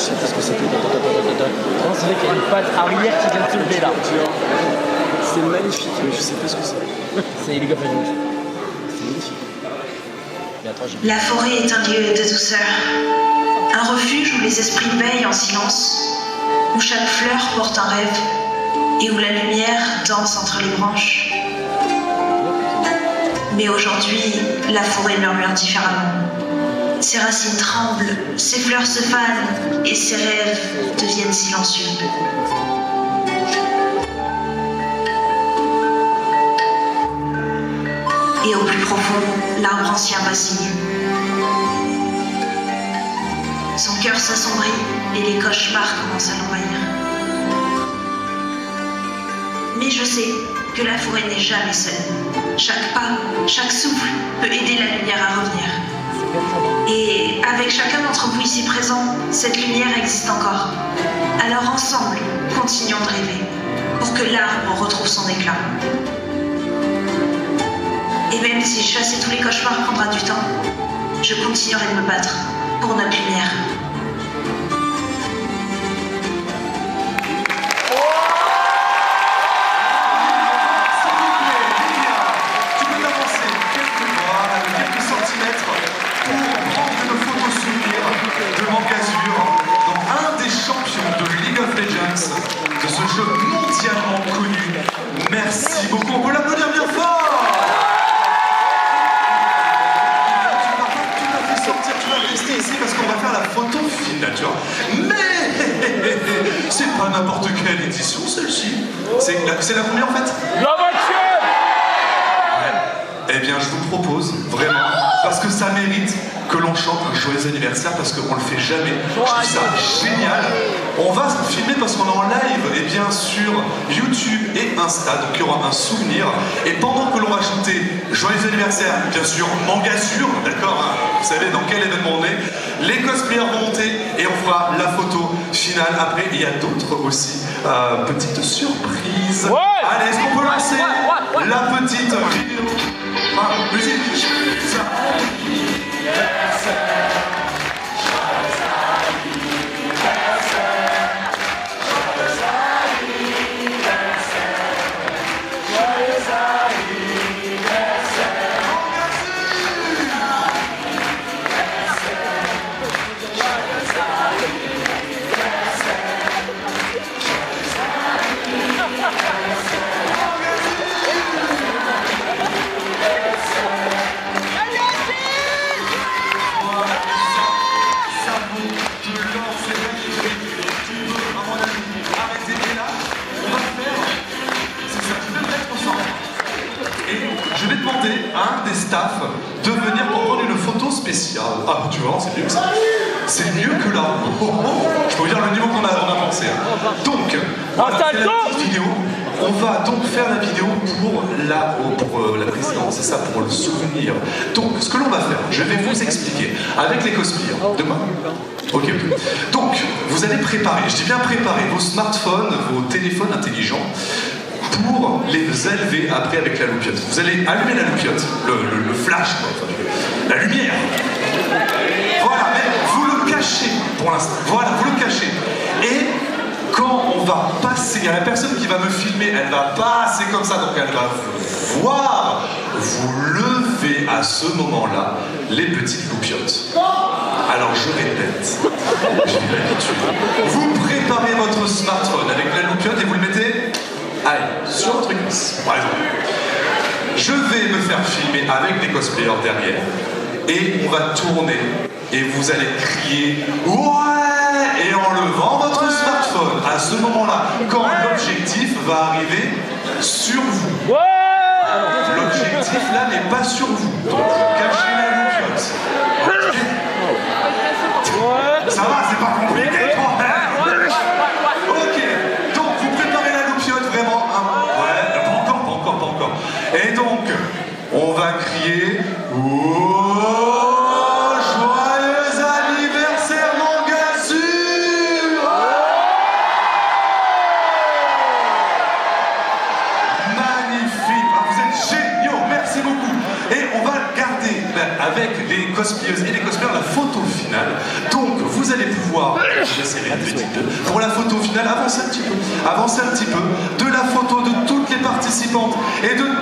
sais pas ce que c'était. Non, c'est vrai qu'il y a une patte arrière qui vient de se lever là. C'est magnifique, mais je sais pas ce que c'est. C'est League of Legends. C'est magnifique. Mais attends, La forêt est un lieu de douceur. Un refuge où les esprits veillent en silence, où chaque fleur porte un rêve et où la lumière danse entre les branches. Mais aujourd'hui, la forêt murmure différemment. Ses racines tremblent, ses fleurs se fanent et ses rêves deviennent silencieux. Et au plus profond, l'arbre ancien vacille. Son cœur s'assombrit et les cauchemars commencent à l'envahir. Mais je sais que la forêt n'est jamais seule. Chaque pas, chaque souffle peut aider la lumière à revenir. Et avec chacun d'entre vous ici présent, cette lumière existe encore. Alors ensemble, continuons de rêver pour que l'arbre retrouve son éclat. Et même si chasser tous les cauchemars prendra du temps, je continuerai de me battre pour notre lumière. De ce jeu mondialement connu. Merci beaucoup, on peut l'applaudir bien fort. Tu m'as fait sortir, tu vas rester ici parce qu'on va faire la photo finale, tu vois. Mais c'est pas n'importe quelle édition celle-ci. C'est la première en fait. La voiture. Ouais. Eh bien je vous propose vraiment, parce que ça mérite que l'on chante un joyeux anniversaire parce qu'on le fait jamais. Je trouve ça génial. On va se filmer parce qu'on est en live et bien sûr YouTube et Insta, donc il y aura un souvenir. Et pendant que l'on va chanter joyeux anniversaire, bien sûr, Mangasure, d'accord, hein, vous savez dans quel événement on est, les cosplayers vont monter et on fera la photo finale. Après, il y a d'autres aussi petites surprises. Ouais. Allez, est-ce qu'on peut lancer la petite vidéo? Musique. Je vais demander à un des staffs de venir pour prendre une photo spéciale. Ah, tu vois, c'est mieux que ça. C'est mieux que là. Je peux vous dire le niveau qu'on a pensé. Donc, voilà, c'est la petite vidéo. On va donc faire la vidéo pour la présidence, c'est ça, pour le souvenir. Donc, ce que l'on va faire, je vais vous expliquer avec les cosplayers. De quoi ? Ok. Donc, vous allez préparer, je dis bien préparer, vos smartphones, vos téléphones intelligents pour les élever après avec la loupiote. Vous allez allumer la loupiote, le flash, quoi, enfin, la lumière. Voilà, mais vous le cachez pour l'instant. Voilà, vous le cachez. Et quand on va passer, il y a la personne qui va me filmer, elle va passer comme ça, donc elle va vous voir. Vous levez à ce moment-là les petites loupiotes. Alors je répète, j'ai l'habitude. Vous préparez votre smartphone avec la loupiote et vous le mettez, allez, sur votre cuisse, par exemple. Je vais me faire filmer avec des cosplayers derrière et on va tourner et vous allez crier ouais et en levant votre smartphone à ce moment-là, quand l'objectif va arriver sur vous. L'objectif là n'est pas sur vous, donc vous cachez la loupiote. Ça va, c'est pas compliqué quand même. Ok, donc vous préparez la loupiote vraiment. Ouais, pas encore. Et donc, on va crier oh, joyeux anniversaire Mangasure. Magnifique, vous êtes géniaux, merci beaucoup. Et on va garder avec les cosplayeuses et les cosplayers la photo finale. Donc vous allez pouvoir, je vais serrer une petite deux, pour la photo finale, avancez un petit peu, de la photo de toutes les participantes et de